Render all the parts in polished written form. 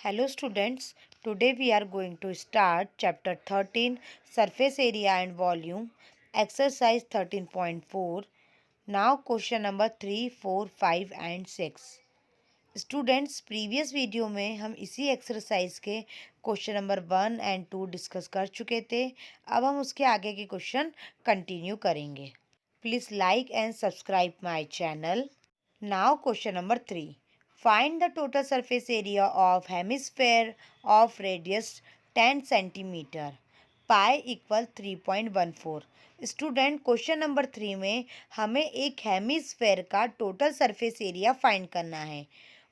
Hello students, today we are going to start chapter 13 surface area and volume exercise 13.4. Now question number 3, 4, 5 and 6. Students previous video में हम इसी exercise के question number 1 and 2 discuss कर चुके थे। अब हम उसके आगे के क्वेश्चन कंटिन्यू करेंगे। Please like and subscribe my channel. Now question number 3, find the total surface area of hemisphere of radius 10 centimeter, pi equal 3.14। Student question number 3 में हमें एक हेमिस्फेयर का टोटल सरफेस एरिया फाइंड करना है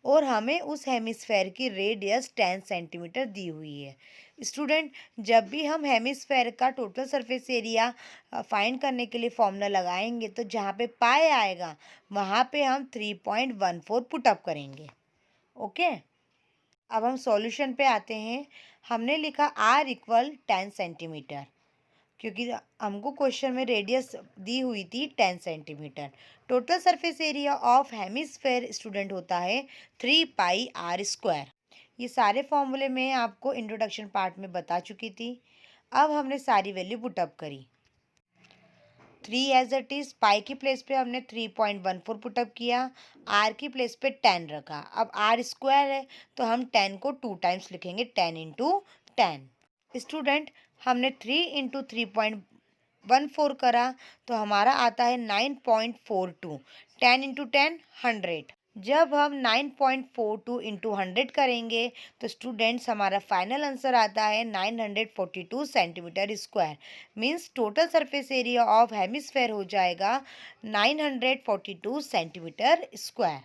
और हमें उस हेमिस्फेयर की रेडियस 10 सेंटीमीटर दी हुई है। स्टूडेंट जब भी हम हेमिस्फेयर का टोटल सरफेस एरिया फाइंड करने के लिए फॉर्मूला लगाएंगे तो जहाँ पे पाए आएगा वहाँ पे हम 3.14 पुटअप करेंगे। ओके, अब हम सॉल्यूशन पे आते हैं। हमने लिखा आर इक्वल 10 सेंटीमीटर क्योंकि हमको क्वेश्चन में रेडियस दी हुई थी 10 centimetre. Total surface area of hemisphere student होता है 3 पाई आर स्क्वायर। ये सारे फॉर्मूले मैं आपको इंट्रोडक्शन पार्ट में बता चुकी थी। अब हमने सारी वैल्यू पुटअप करी। 3 एज इट इज़, पाई की प्लेस पे हमने 3.14 पुटअप किया, आर की प्लेस पे 10 रखा। अब आर स्क्वायर है तो हम 10 को 2 टाइम्स लिखेंगे, 10 इंटू 10। स्टूडेंट हमने 3 इंटू 3.14 करा तो हमारा आता है 9.42। 10 इंटू 10 100। जब हम 9.42 इंटू 100 करेंगे तो स्टूडेंट्स हमारा फाइनल आंसर आता है 942 centimetre square. Means total surface area of hemisphere हो जाएगा 942 centimetre square.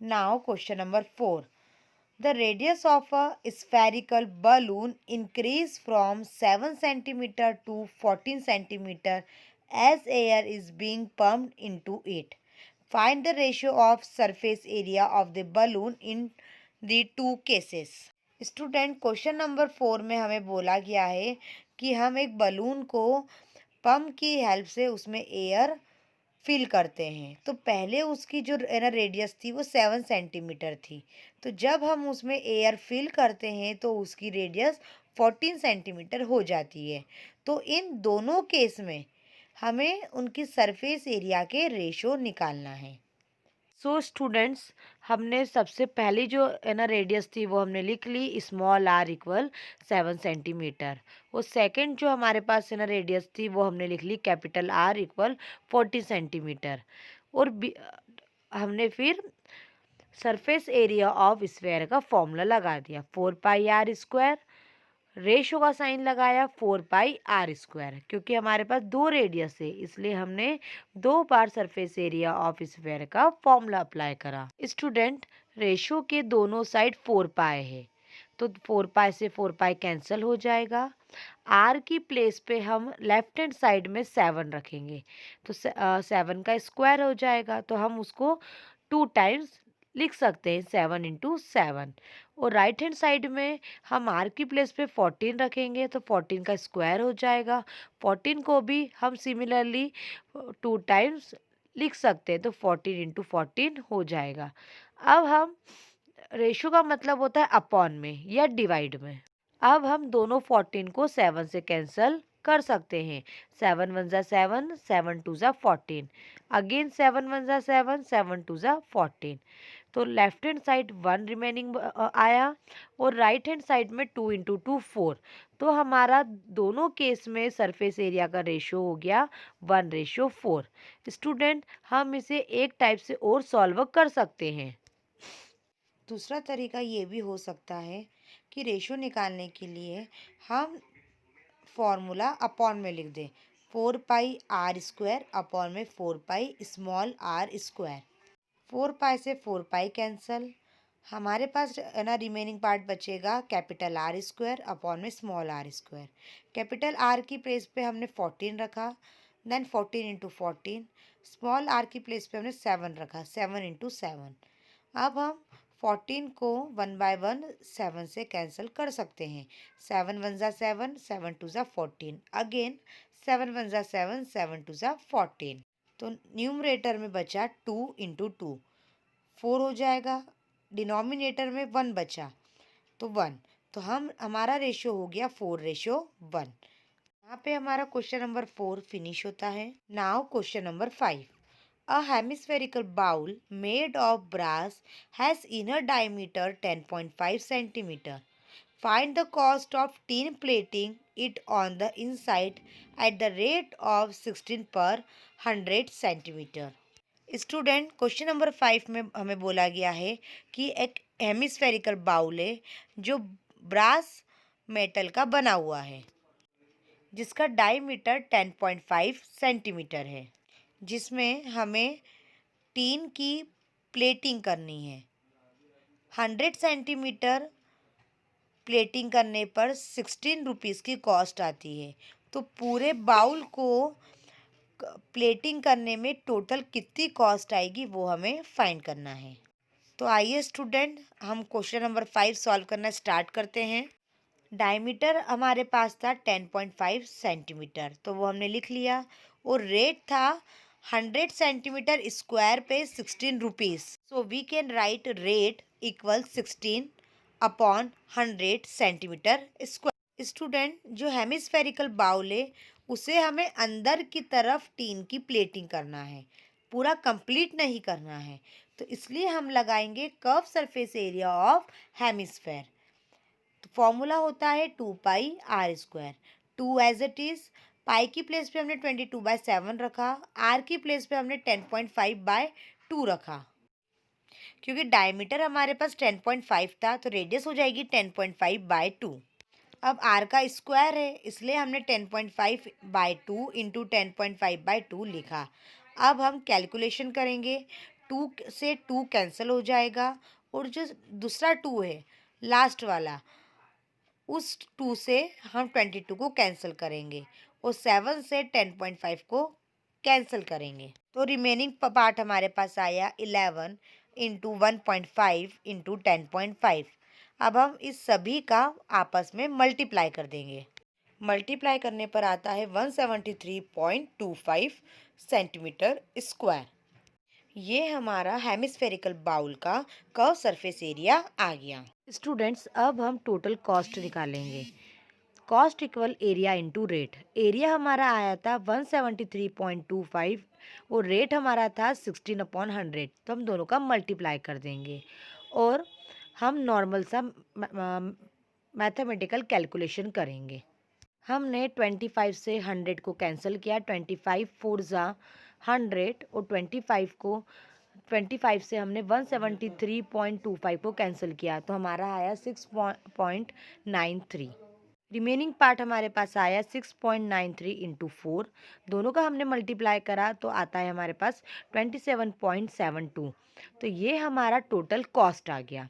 Now question number 4, the radius of a spherical balloon increase from 7 centimeter to 14 centimeter as air is being pumped into it. Find the ratio of surface area of the balloon in the two cases. Student question number 4 में हमें बोला गया है कि हम एक balloon को pump की हेल्प से उसमें एयर फिल करते हैं। तो पहले उसकी जो है ना रेडियस थी वो 7 सेंटीमीटर थी। तो जब हम उसमें एयर फिल करते हैं तो उसकी रेडियस 14 सेंटीमीटर हो जाती है। तो इन दोनों केस में हमें उनकी सरफेस एरिया के रेशो निकालना है। सो स्टूडेंट्स हमने सबसे पहली जो है ना रेडियस थी वो हमने लिख ली, स्मॉल आर इक्वल 7 सेंटीमीटर। और सेकंड जो हमारे पास है ना रेडियस थी वो हमने लिख ली कैपिटल आर इक्वल 40 सेंटीमीटर। और हमने फिर सरफेस एरिया ऑफ स्फेयर का फॉर्मूला लगा दिया, 4 पाई आर स्क्वायर। रेशो का साइन लगाया 4 पाई आर स्क्वायर। क्योंकि हमारे पास दो रेडियस है इसलिए हमने 2 बार सरफेस एरिया ऑफ स्फेयर का फॉर्मूला अप्लाई करा। स्टूडेंट रेशो के दोनों साइड 4 पाई है तो 4 पाई से 4 पाई कैंसिल हो जाएगा। आर की प्लेस पे हम लेफ्ट हैंड साइड में 7 रखेंगे तो 7 का स्क्वायर हो जाएगा। तो हम उसको 2 टाइम्स लिख सकते हैं, 7 इंटू 7। और राइट हैंड साइड में हम आर की प्लेस पे 14 रखेंगे तो 14 का स्क्वायर हो जाएगा। 14 को भी हम सिमिलरली 2 टाइम्स लिख सकते हैं तो 14 इंटू 14 हो जाएगा। अब हम रेशो का मतलब होता है अपॉन में या डिवाइड में। अब हम दोनों 14 को 7 से कैंसिल कर सकते हैं। 7 वन ज़ा 7, 7 टू ज़ा 14। अगेन 7 वन ज़ा 7, 7 टू ज़ा 14। तो लेफ्ट हैंड साइड 1 रिमेनिंग आया और राइट हैंड साइड में 2 इंटू 2 4। तो हमारा दोनों केस में सरफेस एरिया का रेशो हो गया 1:4। स्टूडेंट हम इसे एक टाइप से और सॉल्व कर सकते हैं। दूसरा तरीका ये भी हो सकता है कि रेशो निकालने के लिए हम फॉर्मूला अपॉन में लिख दें, 4 पाई आर स्क्वायर अपॉन में 4 pi small R square. 4 pi से 4 पाई कैंसल, हमारे पास है ना रिमेनिंग पार्ट बचेगा कैपिटल आर स्क्वायर अपॉन में small R square. Capital R की प्लेस पे हमने 14 रखा, देन 14 इंटू 14। स्मॉल आर की प्लेस पे हमने 7 रखा, 7 इंटू 7। अब हम 14 को 1 बाय 1 7 से कैंसिल कर सकते हैं। 7 वन ज़ा 7, 7 टू ज़ा 14। अगेन 7 वन ज़ा 7, 7 टू ज़ा 14। तो न्यूमरेटर में बचा 2 इंटू 2, 4 हो जाएगा। डिनोमिनेटर में 1 बचा तो 1, तो हमारा रेशियो हो गया 4:1। यहाँ पे हमारा क्वेश्चन नंबर 4 फिनिश होता है। Now question number 5। A hemispherical bowl made of brass has inner diameter 10.5 centimeter. Find the cost of tin plating it on the inside at the rate of 16 per 100 centimeter. Student, question number 5 में हमें बोला गया है कि एक hemispherical bowl है जो brass metal का बना हुआ है, जिसका डायमीटर 10.5 सेंटीमीटर है, जिसमें हमें टीन की प्लेटिंग करनी है। 100 सेंटीमीटर प्लेटिंग करने पर 16 रुपीज़ की कॉस्ट आती है। तो पूरे बाउल को प्लेटिंग करने में टोटल कितनी कॉस्ट आएगी वो हमें फाइंड करना है। तो आइए स्टूडेंट, हम क्वेश्चन नंबर 5 सॉल्व करना स्टार्ट करते हैं। डायमीटर हमारे पास था 10.5 सेंटीमीटर, तो वो हमने लिख लिया। और रेट था 100 सेंटीमीटर स्क्वायर पे 16 rupees. So we can write rate equal 16 upon 100 centimetre square. Student, जो हेमिस्फेरिकल बाउल है उसे हमें अंदर की तरफ टीन की प्लेटिंग करना है, पूरा कंप्लीट नहीं करना है। तो इसलिए हम लगाएंगे curve surface area of hemisphere. तो फॉर्मूला होता है 2πr²। 2 एज इट इज, पाई की प्लेस पे हमने 22/7 रखा, आर की प्लेस पे हमने 10.5/2 रखा। क्योंकि डायमीटर हमारे पास 10.5 था तो रेडियस हो जाएगी 10.5/2। अब आर का स्क्वायर है इसलिए हमने 10.5/2 इंटू 10.5/2 लिखा। अब हम कैलकुलेशन करेंगे। 2 से 2 कैंसिल हो जाएगा और जो दूसरा 2 है लास्ट वाला, उस 2 से हम 22 को कैंसिल करेंगे और 7 से 10.5 को कैंसिल करेंगे। तो रिमेनिंग पार्ट हमारे पास आया 11 इंटू 1.5 इंटू 10.5। अब हम इस सभी का आपस में मल्टीप्लाई कर देंगे। मल्टीप्लाई करने पर आता है 173.25 सेंटीमीटर स्क्वायर। ये हमारा हेमिस्फेरिकल बाउल का कर्व सरफेस एरिया आ गया। स्टूडेंट्स, अब हम टोटल कॉस्ट निकालेंगे। Cost equal area into rate. Area हमारा आया था 173.25 और रेट हमारा था 16/100। तो हम दोनों का मल्टीप्लाई कर देंगे और हम नॉर्मल सा मैथमेटिकल कैलकुलेशन करेंगे। हमने 25 से 100 को कैंसिल किया। 25 4 ज़ा 100 और 25 से हमने 173.25 को कैंसिल किया तो हमारा आया 6.93। रिमेनिंग पार्ट हमारे पास आया 6.93 इंटू 4। दोनों का हमने मल्टीप्लाई करा तो आता है हमारे पास 27.72। तो ये हमारा टोटल कॉस्ट आ गया।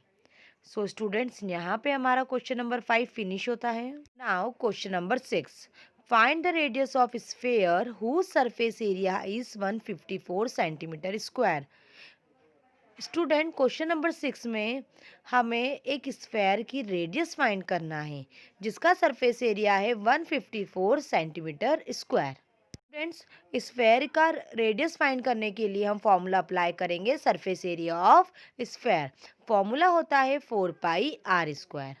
सो स्टूडेंट्स, यहाँ पे हमारा क्वेश्चन नंबर 5 फिनिश होता है। Now question number 6। Find the radius of sphere whose surface area is 154 centimetre square. Student, question number 6 में हमें एक स्फेयर की रेडियस फाइंड करना है जिसका सरफेस एरिया है 154 सेंटीमीटर स्क्वायर। स्टूडेंट्स, स्फेयर का रेडियस फाइंड करने के लिए हम फॉर्मूला अप्लाई करेंगे surface area of sphere. Formula होता है 4πr²।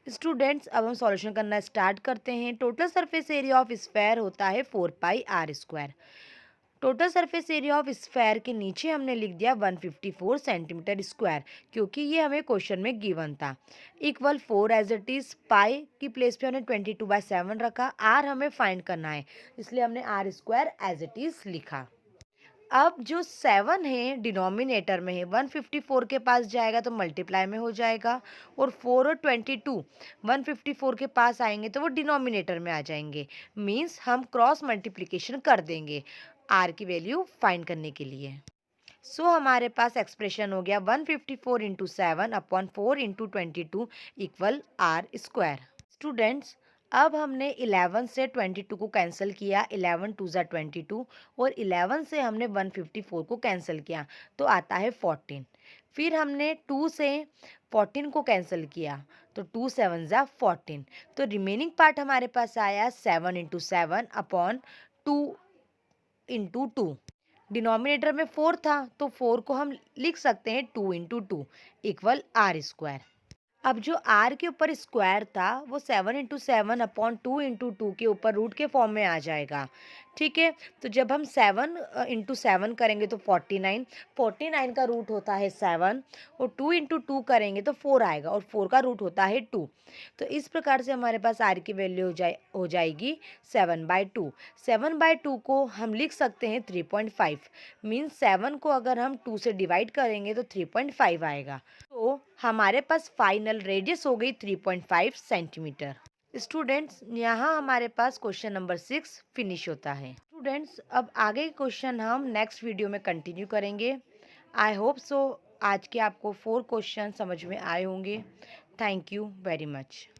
स्टूडेंट्स, अब हम सॉल्यूशन करना स्टार्ट करते हैं। Total surface area of sphere होता है 4πr²। Total surface area of sphere के नीचे हमने लिख दिया 154 सेंटीमीटर स्क्वायर क्योंकि ये हमें क्वेश्चन में गिवन था। इक्वल 4 एज इट इज, पाई की प्लेस पे हमने 22/7 रखा। आर हमें फाइंड करना है इसलिए हमने r² एज इट इज लिखा। अब जो 7 है डिनोमिनेटर में है, 154 के पास जाएगा तो मल्टीप्लाई में हो जाएगा और 4 और 22 154 के पास आएंगे तो वो डिनोमिनेटर में आ जाएंगे। मींस हम क्रॉस मल्टीप्लिकेशन कर देंगे आर की वैल्यू फाइंड करने के लिए। सो हमारे पास एक्सप्रेशन हो गया 154 into 7 upon 4 into 22 equal r²। Students, अब हमने 11 से 22 को कैंसिल किया। 11 2 ज़ा 22 और 11 से हमने 154 को कैंसिल किया तो आता है 14। फिर हमने 2 से 14 को कैंसिल किया तो 2 7 ज़ा 14। तो रिमेनिंग पार्ट हमारे पास आया 7 इंटू 7 अपॉन 2 इंटू 2। डिनोमिनेटर में 4 था तो 4 को हम लिख सकते हैं 2 इंटू 2 इक्वल r²। अब जो r के ऊपर स्क्वायर था वो 7 × 7/2 के ऊपर रूट के फॉर्म में आ जाएगा। ठीक है, तो जब हम 7 × 7 करेंगे तो 49, 49 का रूट होता है 7 और 2 × 2 करेंगे तो 4 आएगा और 4 का रूट होता है 2। तो इस प्रकार से हमारे पास r की वैल्यू हो जाएगी 7/2। 7/2 को हम लिख सकते हैं 3.5, मीन्स 7 को अगर हम 2 से डिवाइड करेंगे तो 3.5 आएगा। तो हमारे पास फाइनल रेडियस हो गई 3.5 सेंटीमीटर। स्टूडेंट्स, यहाँ हमारे पास क्वेश्चन नंबर 6 फिनिश होता है। स्टूडेंट्स, अब आगे के क्वेश्चन हम नेक्स्ट वीडियो में कंटिन्यू करेंगे। आई होप सो आज के आपको 4 क्वेश्चन समझ में आए होंगे। Thank you very much.